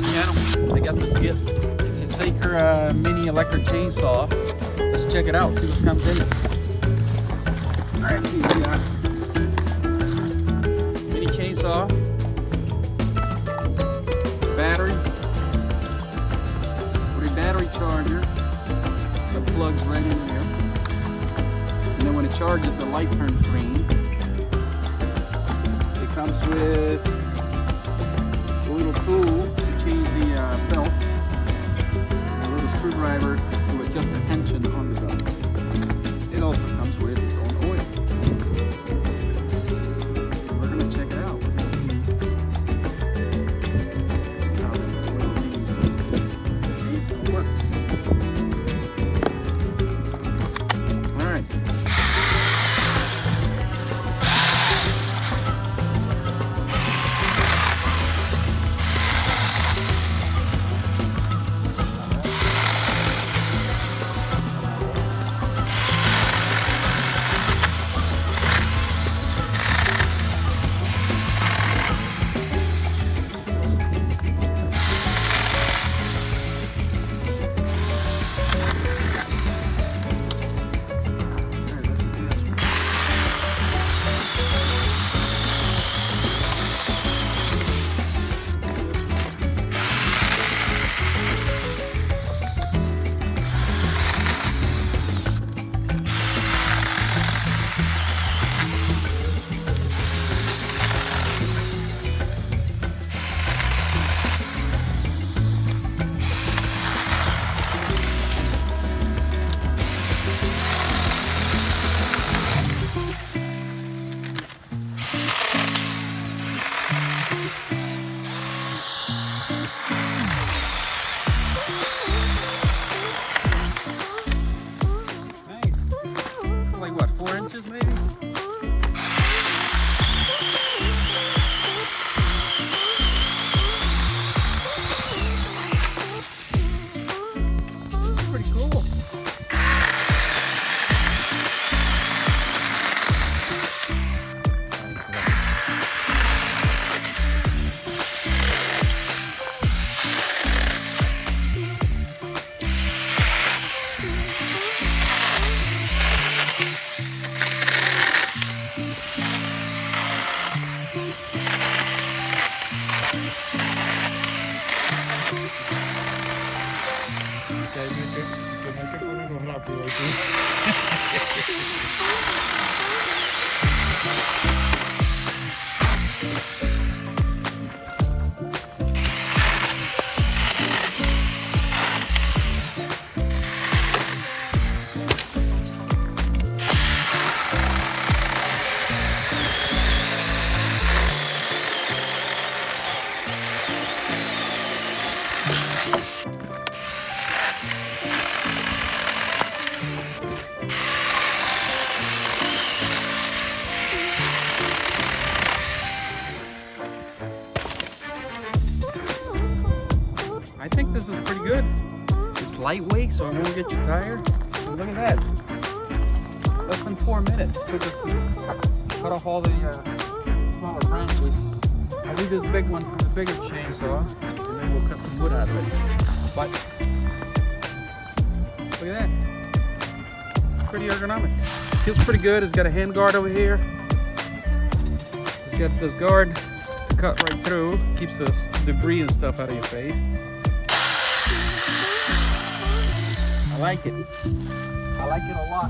the channel. I got this gift. It's a Saker mini electric chainsaw. Let's check it out, see what comes in it. Alright, we got mini chainsaw, battery, with a battery charger that plugs right in there. And then when it charges, the light turns green. It comes with a little tool to change the belt, and a little screwdriver to adjust the tension on the belt. It also comes with its own oil. We're going to check it out. We're going to see how this oil chainsaw works. Alright. Like what, 4 inches maybe? Pretty cool. Hay que ponerlo rápido aquí. I think this is pretty good. It's lightweight, so it won't get you tired. And look at that. Less than 4 minutes. Took us to cut off all the smaller branches. I'll leave this big one for the bigger chainsaw, and then we'll cut some wood out of it. But look at that. Pretty ergonomic. Feels pretty good. It's got a hand guard over here. It's got this guard to cut right through. Keeps this debris and stuff out of your face. I like it. I like it a lot.